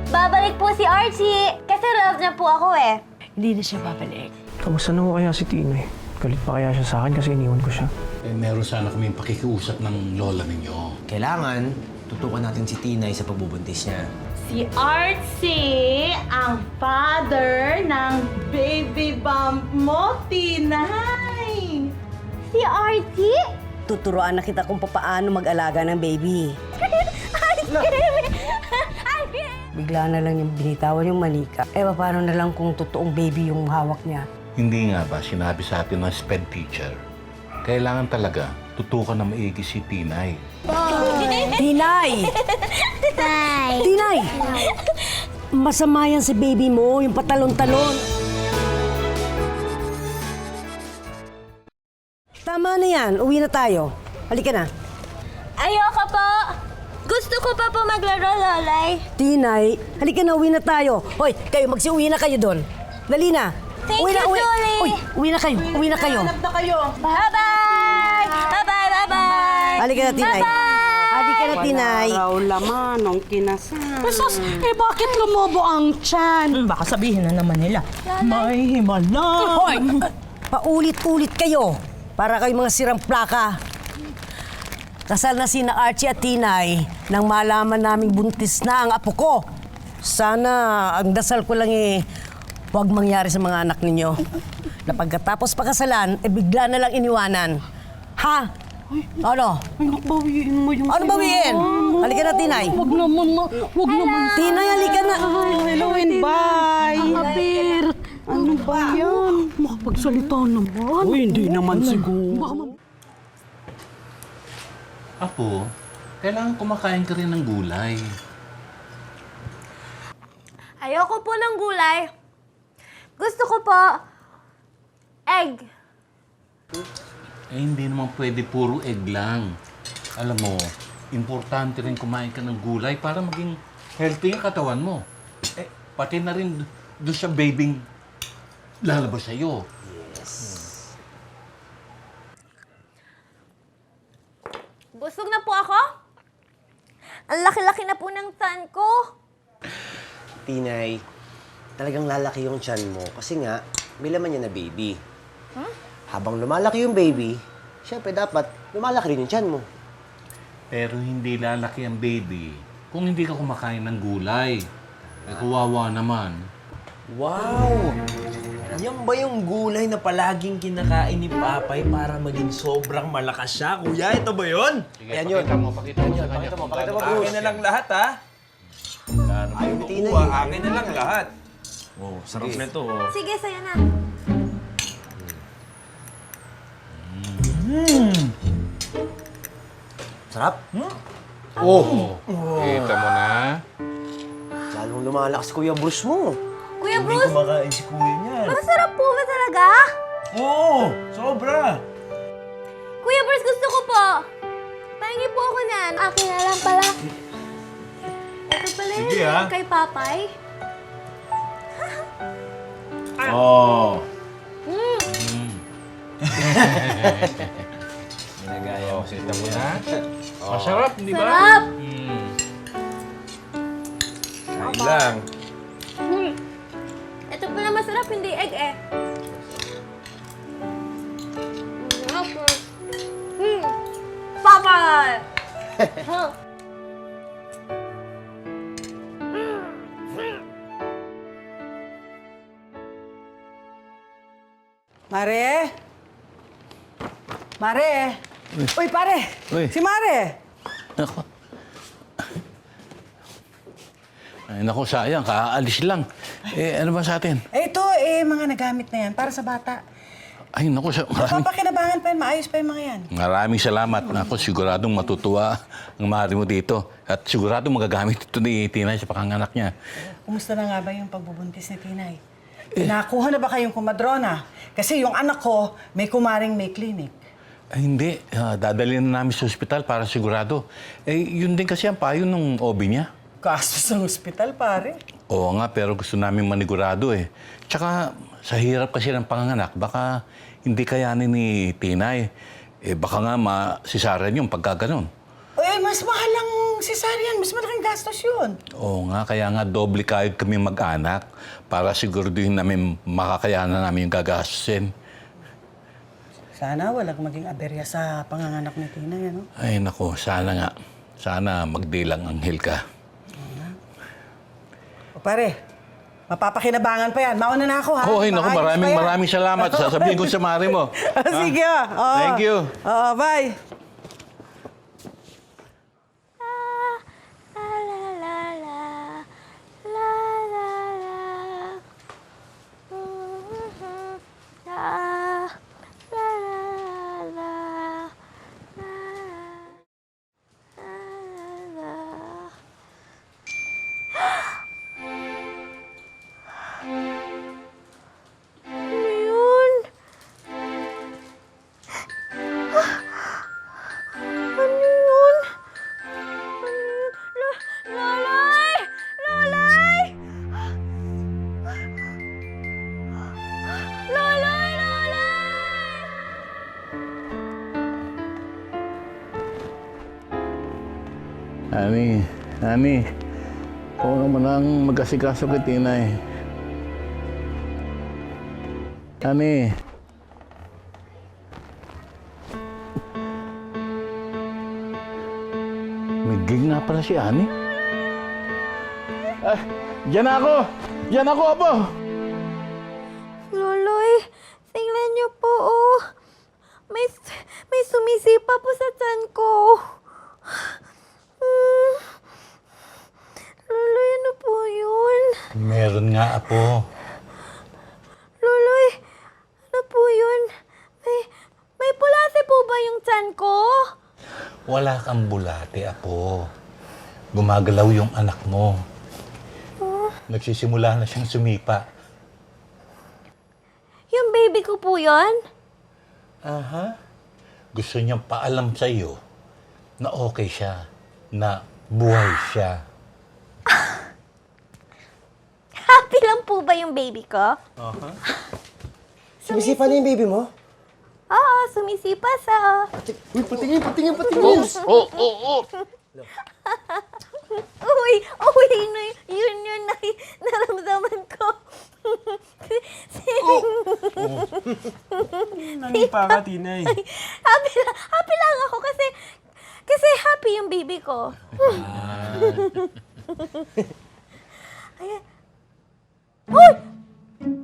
Babalik po si Archie kasi love niya po ako eh. Hindi na siya babalik. Kamusta na ko kaya si Tinoy? Galit pa kaya siya sa akin kasi iniwan ko siya? Meron sana kaming pakikiusap ng lola ninyo. Kailangan, tutukan natin si Tinay sa pagbubuntis niya. Si Archie, ang father ng baby bump mo, Tinay! Si Archie? Tuturuan na kita kung paano mag-alaga ng baby. Bigla na lang yung binitawan yung manika. Paano na lang kung totoong baby yung hawak niya? Hindi nga ba sinabi sa atin ng SPED teacher? Kailangan talaga tutukan na maigi si Tinay. Tinay! Tinay! Masama yan si baby mo, yung patalon-talon. Tama na yan, uwi na tayo. Halika na. Ayoko po! Gusto ko pa po maglaro, Lolay. Tinay, halika na, uwi na tayo. Hoy, kayo, magsiuwi na kayo doon. Dali na. Thank uwi na, you, uwi. Julie. Uy, uwi na kayo, uwi na kayo. Hanap na kayo. Bye-bye! Bye-bye, bye-bye! Halika na, Tinay. Bye-bye! Halika na, Tinay. Raw laman ng kinasal. Sus, bakit lumobo ang tiyan? Baka sabihin na naman nila, may himala. Hoy! Paulit-ulit kayo. Para kayong mga sirang plaka. Kasal na sina Archie at Tinay nang malaman naming buntis na ang apo ko. Sana ang dasal ko lang huwag mangyari sa mga anak ninyo. Na pagkatapos pakasalan, bigla na lang iniwanan. Ha? Ano? Ay, bawiin mo yung Ano bawiin? Halika na, Tinay. Huwag naman, huwag naman. Tinay, halika na. Hello and bye. Aber, Ano ba yan? makapagsalita naman. Uy, hindi naman siguro. Apo, kailangan kumakain ka rin ng gulay. Ayoko po ng gulay. Gusto ko po egg. Hindi naman pwede puro egg lang. Alam mo, importante rin kumain ka ng gulay para maging healthy ang katawan mo. Pati na rin doon sa babying lalabas sa'yo. Busog na po ako. Ang laki-laki na po ng tiyan ko. Tinay, talagang lalaki yung tiyan mo kasi nga, may laman niya na baby. Habang lumalaki yung baby, syempre dapat lumalaki rin yung tiyan mo. Pero hindi lalaki ang baby kung hindi ka kumakain ng gulay. Kawawa naman. Wow! Yan ba yung gulay na palaging kinakain ni Papay para maging sobrang malakas siya? Kuya, ito ba yun? Sige, Ayan yun. pakita mo sa kanya. Pakita mo, Bruce. Akin na lang lahat, ha? Wala naman Ayaw ni Tinay, kukuha. eh. Akin na lang lahat. Oh, sarap Sige. nito, oh. Sige, sa'yo na. Sarap. Oh! Kita mo na. Lalong lumalakas Kuya Bruce mo. Kuya Bruce, Kumakain si kuya niyan. masarap po ba talaga? Oo! Sobra! Kuya Bruce, gusto ko po. Pahingi po ako nan. Akin na lang pala. Ito pala Sige, yun ah. kay Papay. Oo. Ginagaya mo kita mo na. Masarap, di ba? Sarap! Kain lang. Ito pala masarap, hindi egg eh. Papay! Huh. Mare? Mare? Uy, pare! Uy. Si Mare! Nako. Ay, naku, sayang. Kaalis lang. Ano ba sa atin? Ito, mga nagamit na yan para sa bata. Ay, naku, maraming, Papakinabangan pa yan, maayos pa yung mga yan. maraming salamat. Naku, siguradong matutuwa ang mahari mo dito. At siguradong magagamit ito ni Tinay sa pakanganak niya. Kumusta na nga ba yung pagbubuntis ni Tinay? Nakuha na ba kayong kumadrona? Kasi yung anak ko, may kumaring may clinic. Ay, hindi. Dadalhin na namin sa ospital para sigurado. Yun din kasi ang payo ng OB niya. Gastos ng ospital, pare. Oo nga, pero gusto namin manigurado eh. Tsaka, sa hirap kasi ng panganganak, baka hindi kayanin ni Tinay. Eh, baka nga ma-cesarean yung pagkaganon. Eh, mas mahal ang cesarean. Mas malaking gastos yun. Oo nga, kaya nga doble kayod kami mag-anak para siguraduhin namin makakayanan namin yung gagastusin. Sana walang maging aberya sa panganganak ni Tinay, ano? Ay, naku, sana nga. Sana magdilang anghel ka. O pare, mapapakinabangan pa yan. Mauna na ako, ha? Oh, ay, naku, Maayos pa yan. maraming salamat. Sasabihin ko sa mari mo. Sige, oo. Thank you. Oo, bye. Ani, ikaw naman ang mag-asikaso kay Tinay. Ani. May gig nga pala si Ani. Ah, diyan ako! Diyan ako, Apo! Loloy, tingnan niyo po, oh. May sumisipa po sa tiyan ko. Loloy, ano po yun? Meron nga, Apo. Loloy, ano po yun? May pulase po ba yung tiyan ko? Wala kang bulate, Apo. Gumagalaw yung anak mo. Nagsisimula na siyang sumipa. Yung baby ko po yun? Aha. Gusto niyang paalam sa iyo na okay siya, na buhay siya. Happy lang po ba yung baby ko? Sumisipa na yung baby mo? Oo, sumisipa sa... Uy, patingin! Uy, yun na naramdaman ko. Nanipa ka, Tinay. Happy lang ako kasi happy yung baby ko. Ayan. Uy!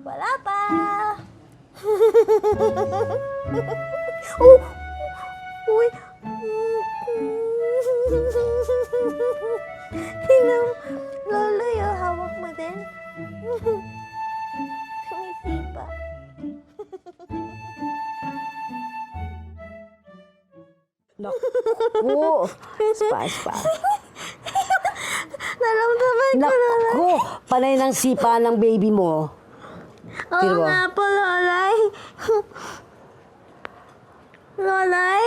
Wala pa. Oh! Uy! Tingnan mo. Loloy, oh, hawak mo din. Sumisipa. Naku! Spa. Naramdaman ko, Loloy. Naku! Panay ng sipa ng baby mo. Oo Tiro. nga po, Loloy. Loloy?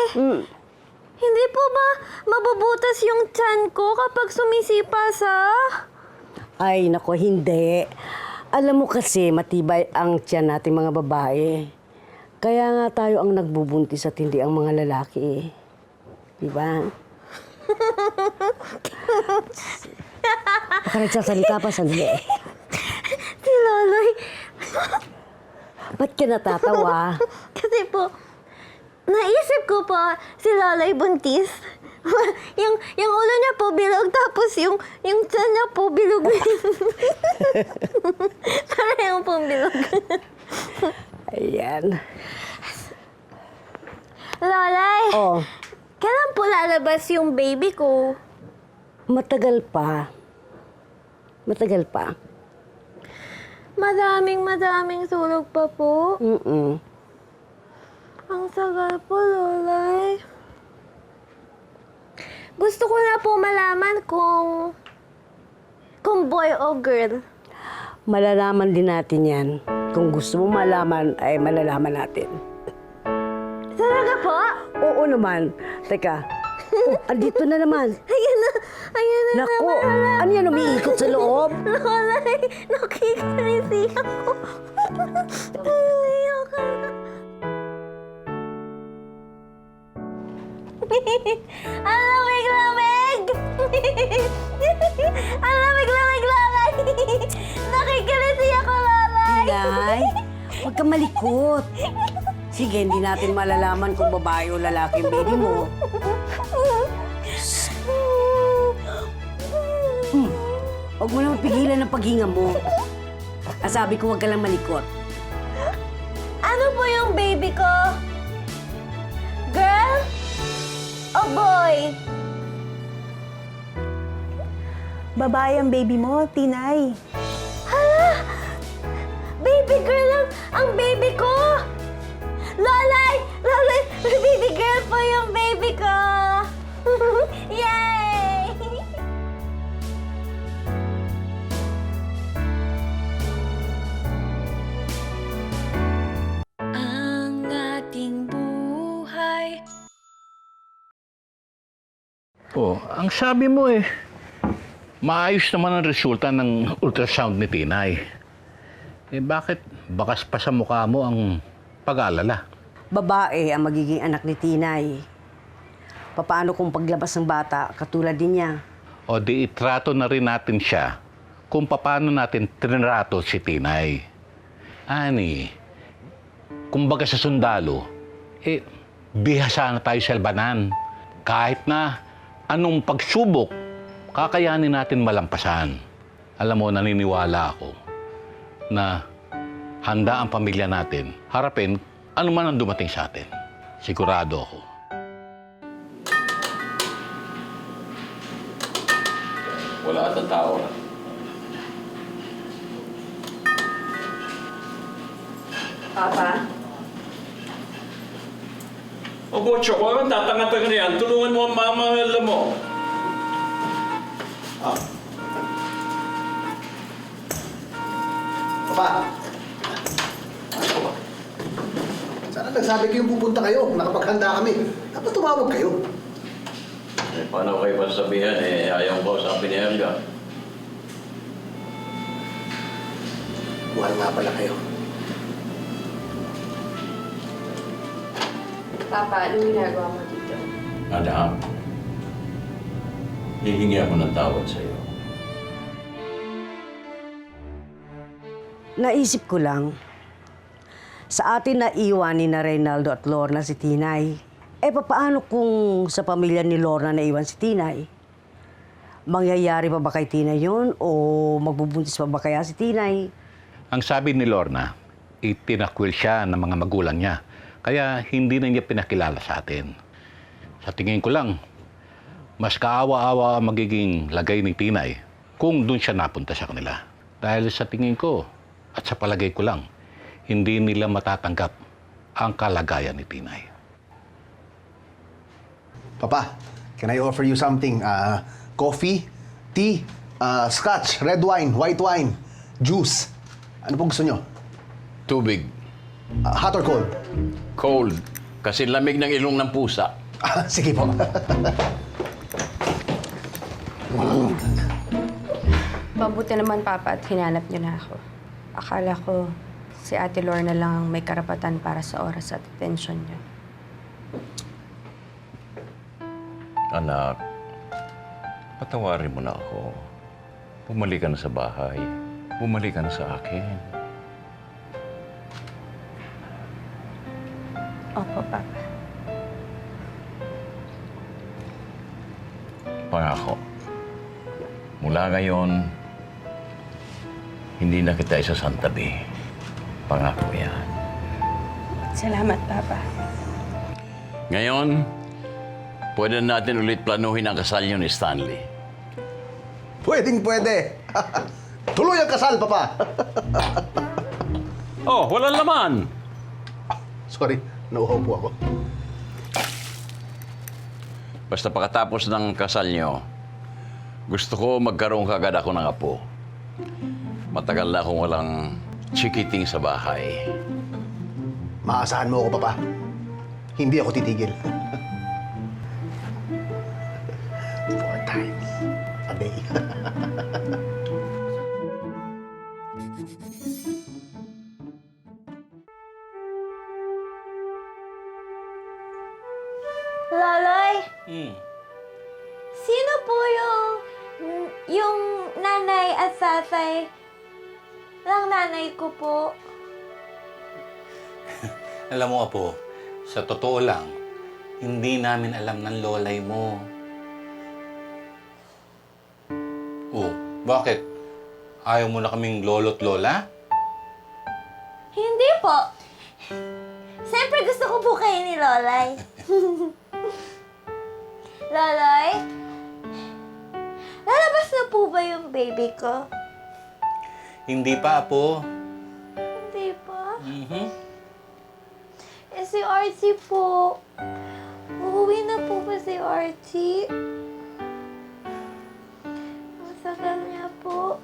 Hindi po ba mabubutas yung tiyan ko kapag sumisipa sa... Ay, naku, hindi. Alam mo kasi, matibay ang tiyan natin mga babae. Kaya nga tayo ang nagbubuntis at hindi ang mga lalaki. Diba? Baka nagsasalita pa, sandali. Si Loloy. Ba't ka natatawa? Kasi po, naisip ko po si Loloy buntis. yung ulo niya po bilog, tapos yung tiyan niya po bilog. Parehong pong bilog. Ayan. Loloy, Oh, kailan po lalabas yung baby ko? matagal pa. Matagal pa. Madaming tulog pa po. Ang sagal po, Loloy. Gusto ko na po malaman kung boy o girl. Malalaman din natin yan. Kung gusto mo malaman, ay malalaman natin. Talaga po? Oo naman. Teka. Oh, andito na naman. Ayan na. Ayan na Naku, naman. ano yan umiikot sa loob? Lolay, nakikalisi ako. Umiiyak ka na. Ang lamig-lamig! Ang lamig-lamig, Lolay! Nakikiliti ako, Lolay! Tinay, huwag kang malikot. Sige, hindi natin malalaman kung babae o lalaki ang baby mo. Huwag mo lang pigilan ang paghinga mo. Sabi ko, huwag ka lang malikot. Ano po yung baby ko? Girl? O boy? Babae ang baby mo, Tinay. Hala! Baby girl ang baby ko! Lolay! Lolay! Baby girl po yung baby ko! Yay! Ang ating buhay. Oh, ang sabi mo maayos naman ang resulta ng ultrasound ni Tinay. Bakit bakas pa sa mukha mo ang pag-aalala? Babae ang magiging anak ni Tinay. Paano kung paglabas ng bata, katulad din niya? O di itrato na rin natin siya kung paano natin tinrato si Tinay. Ani, kumbaga sa sundalo, bihasa na tayo sa labanan. Kahit na anong pagsubok, kakayanin natin malampasan. Alam mo, naniniwala ako na handa ang pamilya natin harapin ano man ang dumating sa atin. Sigurado ako. Wala atang tao na. Papa? O Bocho, kung ang tatanga-tanga na yan, tulungan mo ang mamahal mo. Papa! Sana nagsabi kayong pupunta kayo. Nakapaghanda kami. Dapat tumawag kayo. Paano kayo pasabihan ayaw ko sabi ni Helga. Buwan nga pala kayo. Papa, anong ginagawa mo dito? Anak, hihingi ako ng tawad sa iyo. Naisip ko lang, sa atin na iwan ni na Reynaldo at Lorna si Tinay. Paano kung sa pamilya ni Lorna na iwan si Tinay? Mangyayari pa ba kay Tinay yun? O magbubuntis pa ba kaya si Tinay? Ang sabi ni Lorna, itinakwil siya ng mga magulang niya. Kaya hindi na niya pinakilala sa atin. Sa tingin ko lang, mas kaawa-awa ang magiging lagay ni Tinay kung doon siya napunta sa kanila. Dahil sa tingin ko, at sa palagay ko lang, hindi nila matatanggap ang kalagayan ni Tinay. Papa, can I offer you something? Coffee, tea, scotch, red wine, white wine, juice. Ano pong gusto nyo? Tubig. Hot or cold? Cold. Kasi lamig ng ilong ng pusa. Sige po. Mabuti naman, Papa, at hinanap niyo na ako. Akala ko si Ate Lorna lang ang may karapatan para sa oras at atensyon niyo. Anak, patawarin mo na ako. Bumalik ka na sa bahay. Bumalik ka na sa akin. Opo, Papa. Pangako. Mula ngayon, hindi na kita isasantabi. Pangako yan. Salamat, Papa. Ngayon, pwede natin ulit planuhin ang kasal niyo ni Stanley. Pwede. Tuloy ang kasal, Papa. Oh, walang laman! Sorry, nauhaw po ako. Basta pagkatapos ng kasal niyo, gusto ko magkaroon kagad ako ng apo. Matagal na akong walang chikiting sa bahay. Maasahan mo ako, Papa. Hindi ako titigil. 4 times. Sino po yung nanay at tatay ng nanay ko po? Alam mo, Apo, sa totoo lang, hindi namin alam ng lolay mo. Oh, bakit? Ayaw mo na kaming lolo't lola? Hindi po. Siyempre gusto ko po kayo ni Lolay. Lolay? Lalabas na po ba yung baby ko? Hindi pa, Apo. Hindi pa. Mhm. Eh, si Archie po. Uuwi na po ba si Archie? Masagal niya po.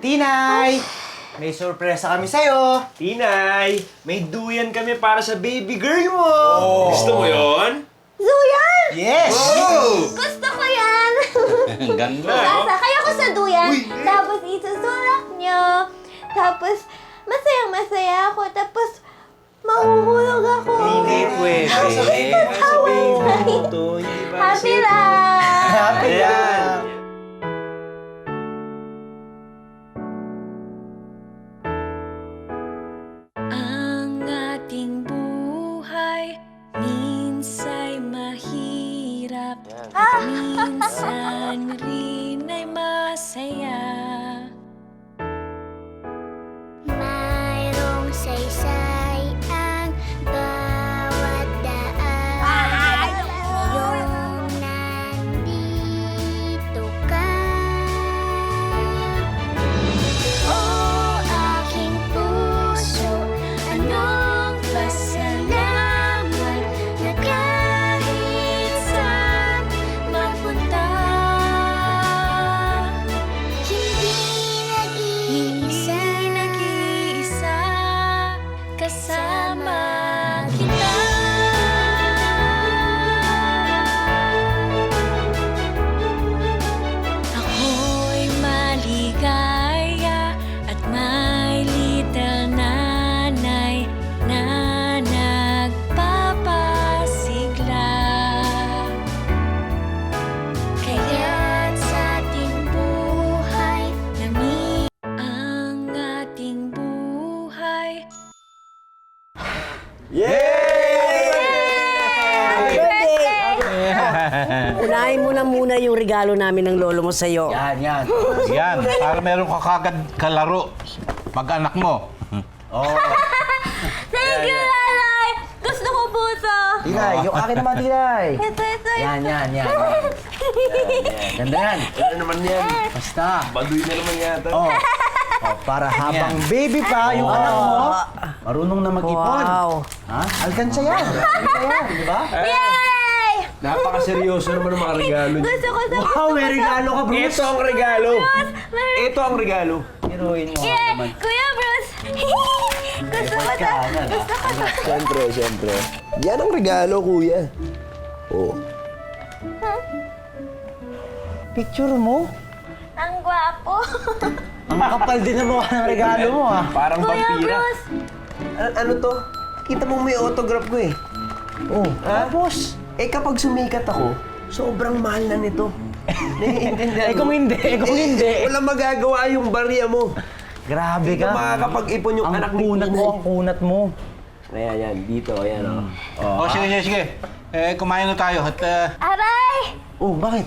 Tinay! May sorpresa kami sa'yo! Tinay, may duyan kami para sa baby girl mo! Gusto mo yon? Duyan! Yes! Gusto ko yan! Ganda. Sasakay ako sa duyan, tapos isusulak nyo. Tapos, masayang-masaya ako. Tapos, mahuhulog ako. Hindi pwede. Sasabihin mo to, hindi ba? Happy lang! Happy yan! Ang ating buhay minsa'y mahirap, minsan rin ay masaya. Mayroong saysay ang bawat daan. Yung nandito ka. Oh, aking puso, anong pasalamat na kahit saan mapunta. Hindi nag-iisa, kasama kita. Ako'y maligaya at may little nanay na nagpapasigla. Kaya't sa ating buhay, ang ating buhay. Unahin mo na muna yung regalo namin ng lolo mo sa'yo. Yan, yan. Yan, para meron ka kagad kalaro. Mag-anak mo. Thank you, Lolay! Gusto ko puso! Tinay, yung akin naman, Tinay. Ito. Yan. Ganda yan. Ano naman yan? Basta. Baduy na naman yata. Oh, para habang baby pa yung anak mo, marunong na mag-ipon. Wow. Ha? Alkansya yan. Di ba? Yay! Napakaseryoso naman ng mga regalo niyo. Gusto ko sa Wow, may regalo ka, Bruce. Ito ang regalo. Ito ang regalo. Heroin mo Yay! naman. Kuya Bruce! Gusto ko sa... Siyempre. Yan ang regalo, kuya. Oh. Picture mo? Ang gwapo. Ang kapal din ang mukha ng regalo mo, ha? Parang Kuya vampira. Bruce! Ano to? Kita mo may autograph ko eh. Oh, tapos, kapag sumikat ako, sobrang mahal na nito. Naiintindihan mo? Kung hindi. Wala magagawa yung barya mo. Grabe Hindi ka makakapag-ipon yung anak ni Tinay. Ang kunat mo. Ayan, dito, ayan, Oh, sige. Kumain na tayo at Aray! Oh, bakit?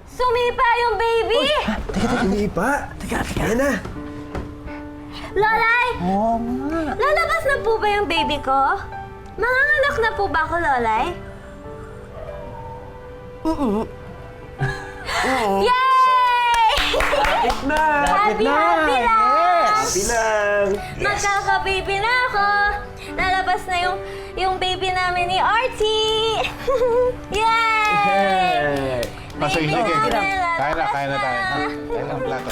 Sumipa yung baby! Hindi pa. Teka. Ayan na. Lolay! Oo nga. Lalabas na po ba yung baby ko? Manganganak na po ba ako, Lolay? Yay! Lapit na. Happy lang! Happy lang. Magkaka-baby na ako! Lalabas na yung baby namin ni Archie! Yay! sige. Baby namin, Kain na tayo. lalabas Kain na ang plato.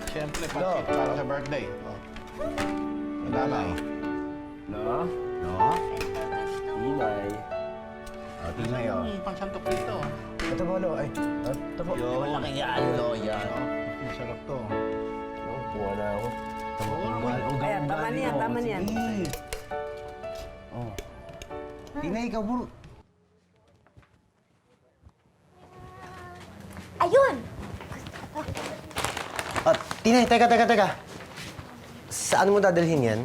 Siyempre, para sa birthday. Wala na eh. No? Tinay. Tinay, pangsantok dito. Ito mo, lo. Ay, ito po. Malaki yan, lo. Yan. Masarap to. Upo na ako. Ayan, tama niyan, tama niyan. Oh. Tinay, ikaw po. Ayun! Tinay, teka. Saan mo dadalhin yan?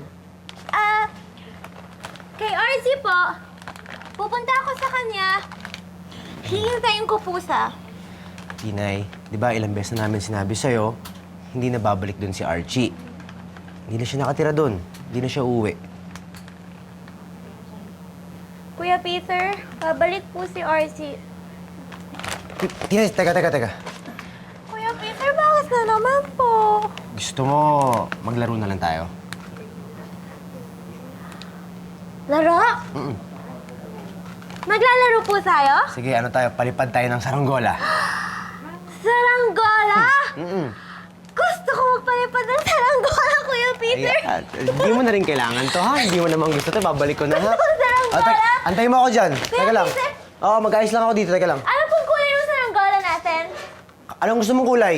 Kay RC po. Pupunta ako sa kanya. Hihintayin ko po sa... Tinay, di ba ilang beses na namin sinabi sa'yo, hindi na babalik doon si Archie. Hindi na siya nakatira doon. Hindi na siya uuwi. Kuya Peter, babalik po si RC. Tinay, teka. Kuya Peter, bakit na naman po? Gusto mo maglaro na lang tayo? Laro? Maglalaro po tayo? Sige, ano tayo? Palipad tayo ng saranggola. Saranggola? Gusto ko magpalipad ng saranggola, Kuya Peter. Hindi mo na rin kailangan to, ha? Hindi mo naman gusto to. Babalik ko na, ha? Saranggola? Antayin mo ako dyan. Kuya Teka lang. Peter? Oo, mag-ayos lang ako dito. Teka lang. Ano pong kulay ng saranggola natin? Anong gusto mong kulay?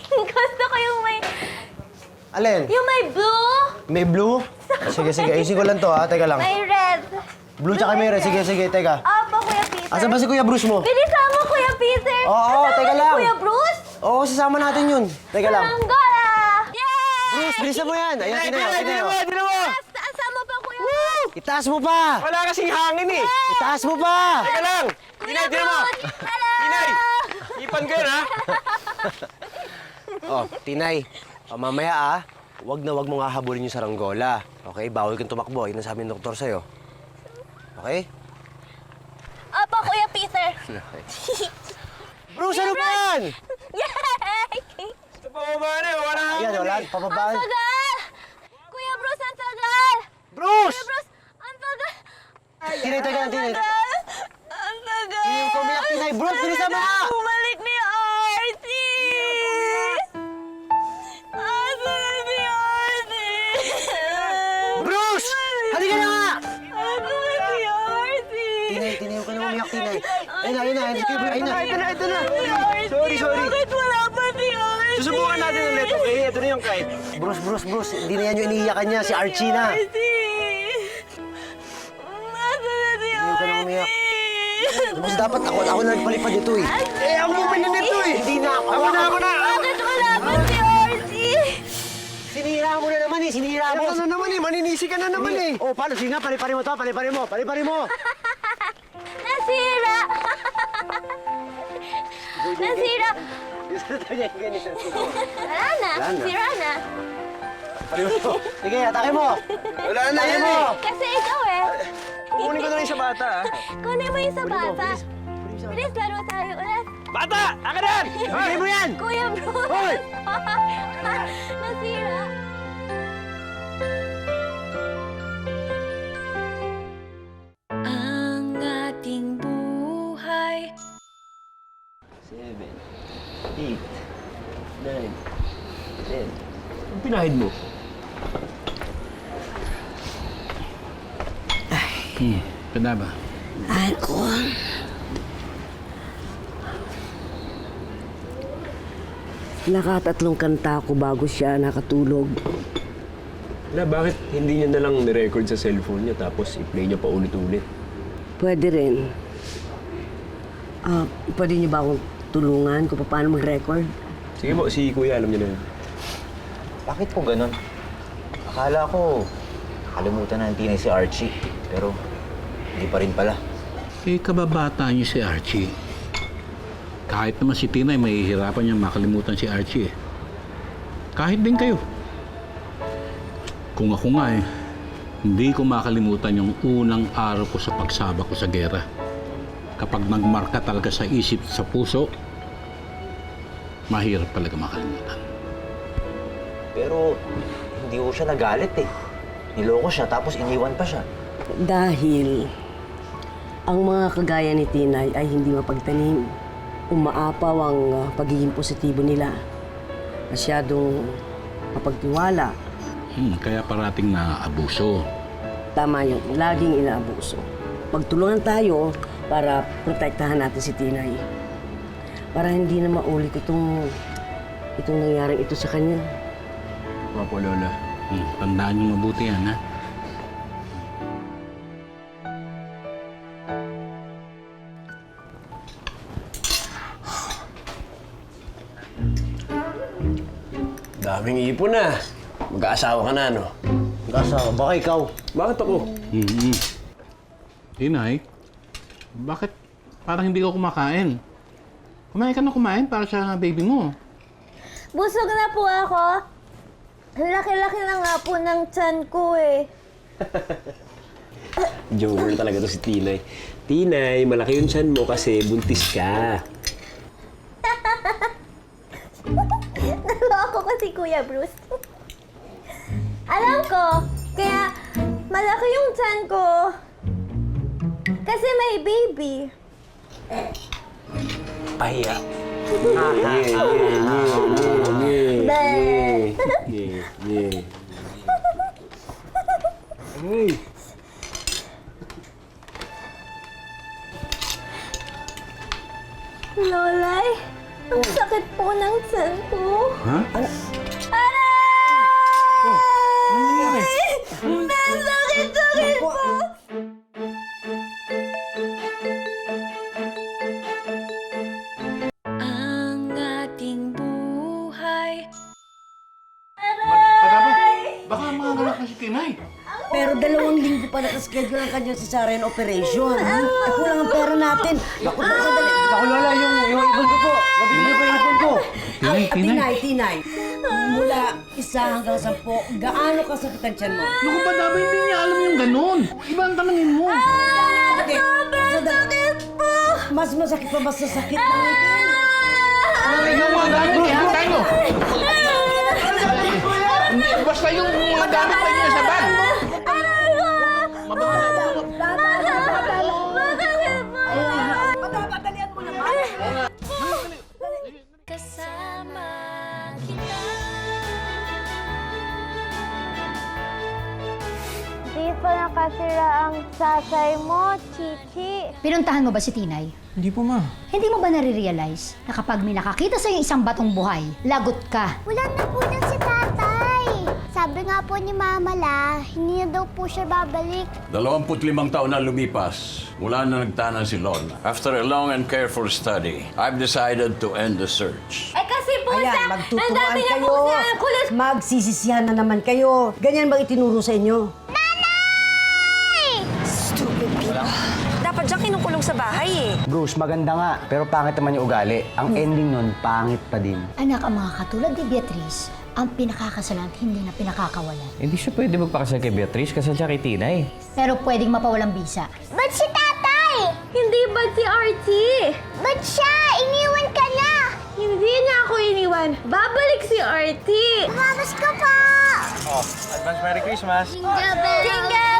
Gusto ko yung may... Alin? Yung may blue, May blue? Sige. Ayusin ko lang to, ha? Teka lang. may red. Blue tsaka may red. Sige. Teka. Opo, Kuya Peter. Asan ba si Kuya Bruce mo? Bilisan mo, Kuya Peter. Oo, Kasama teka ni lang. Kuya Bruce? Oo, sasama natin yun. Teka lang. Saranggola! Yay! Bruce, bilisan mo yan. Ayan, tinayo. Asama pa, Kuya Bruce? Itaas mo pa! Wala kasing hangin eh. Itaas mo pa! Teka lang. Kuya Bruce! Hello! Tinay, ipan ko yun, ha? Oh, Tinay. Mamaya wag mong hahabulin yung saranggola. Okay? Bawal kang tumakbo. Yun ang sabi ng doktor sa'yo. Okay? Opo, Kuya Peter. Bruce, ano ba yan? Yay! Sa pababa na eh, wala hangin Ayan, wala. eh. Pababaan. Ang tagal! Kuya Bruce, ang tagal! Bruce! Kuya Bruce, ang tagal! Tinay, teka lang, Tinay. Ang tagal! Tinay, huwag kang umiyak, Tinay. Bruce, bilisan mo nga! Bumalik ni Artie! Asan si Artie? Bruce! Halika na nga! Asan si Artie? Tinay, huwag ka na umiyak, Tinay. Ayun na. Ayun na. Ito na. Sorry. Sorry. Bakit wala pa si Artie? Susubukan natin ulit, okay? Ito na yung kite. Bruce. Hindi na yan yung iniiyakan niya. Si Archie na. Artie! Asan na si Huwag ka na umiyak. Artie? Mas dapat ako na nagpalipad ito eh. Ako bumili nito eh. Hindi na ako. Ako na. Bakit wala pa si Artie? Sinira mo na naman eh. Sinira mo. Ano naman eh, maninisi ka na naman eh. Oh, paano? Sige nga, paliparin mo to. Paliparin mo. Nasira! Nasira! Wala na. Sira na. Sige, atake mo. Wala na yan mo. eh. Kasi ikaw eh. Kukunin ko na rin sa bata, ha? Kunin mo yung sa bata. Bilis, laro tayo ulit. Bata! Akin yan! Bigay mo yan! Kuya Bruce! Hoy! Nasira. Ang ating buhay. 7, 8, 9, 10. Ang pinahid mo? Pwede ba? Ako. Nakatatlong kanta ako bago siya nakatulog. Na, bakit hindi niya na lang nirecord sa cellphone niya tapos i-play niya pa ulit-ulit? Pwede rin. Pwede niyo ba akong tulungan kung paano mag-record? Sige po, si Kuya alam niya na yun. Bakit po ganun? Akala ko, nakalimutan na ng Tinay si Archie. Pero, hindi pa rin pala. Eh, kababata niyo si Archie. Kahit naman si Tinay, mahihirapan niya makalimutan si Archie eh. Kahit din kayo. Kung ako nga eh, hindi ko makalimutan yung unang araw ko sa pagsabak ko sa gera. Kapag nagmarka talaga sa isip, sa puso, mahirap talaga makalimutan. Pero, hindi ko siya nagalit eh. Niloko siya tapos iniwan pa siya. Dahil ang mga kagaya ni Tinay ay hindi mapagtanim. Umaapaw ang pagiging positibo nila. Masyadong mapagtiwala. Kaya parating na abuso. Tama yun, laging inaabuso. Magtulungan tayo para protektahan natin si Tinay. Para hindi na maulit itong nangyaring ito sa kanya. Mga po, Lola. Tandaan niyo mabuti yan, ha? Daming ipon na. Mag-aasawa ka na, no? Mag-aasawa? Baka ikaw. Bakit ako? Tinay, bakit parang hindi ka kumakain? Kumain ka na kumain para sa baby mo. Busog na po ako. Ang laki-laki na nga po ng tiyan ko eh. Joker talaga to si Tinay. Tinay, malaki yung tiyan mo kasi buntis ka. Naloko ko si Kuya Bruce. Alam ko, kaya malaki yung tiyan ko. Kasi may baby. Pahiya. Lolay, ang sakit po ng tiyan ko. Ha? Ang sakit po. Ang ating buhay. Baka mangagalak na si Tinay. Pero 2 linggo pa nakaschedule ang kanyang cesarean operation. Kulang ang pera natin. Naku, sandali. Ako, Lola, yung ipon ko po. Mabili niyo pa yung ipon ko. Tinay. Mula 1 hanggang 10, gaano kasakit ang tiyan mo? Naku, Badaba, hindi niya alam yung ganun. Iba ang tanongin mo. Sandali. Mas masakit pa ba sa sakit ng ngipin? Yung mga gamit, ihantay mo. Basta yung mga gamit pa niya sa bag. Kasama kita. Di pa nakasira ang sasay mo, Chichi. Pinuntahan mo ba si Tinay? Hindi po, ma. Hindi mo ba nare-realize na kapag may nakakita sa'yo isang batong buhay, lagot ka? Wala na po na si tatay. Sabi nga po ni Mama La, hindi na daw po siya babalik. 25 taon na lumipas mula na nagtanan si Lon. After a long and careful study, I've decided to end the search. Eh kasi po Ayan, magtuturuan kayo. Magsisisihan na naman kayo. Ganyan ba itinuro sa inyo? Dapat dyan kinukulong sa bahay eh. Bruce, maganda nga. Pero pangit naman yung ugali. Ang ending nun, pangit pa din. Anak, ang mga katulad ni Beatrice, ang pinakakasalan at hindi na pinakakawalan. Hindi siya pwede magpakasal kay Beatrice, kasal siya kay Tinay. Pero pwedeng mapawalang bisa. Ba't si tatay? Hindi ba't si Archie? Ba't siya? Iniwan ka na. Hindi niya ako iniwan. Babalik si Archie. Lumabas ka pa. Oh, advance Merry Christmas. Jingle bells. Jingle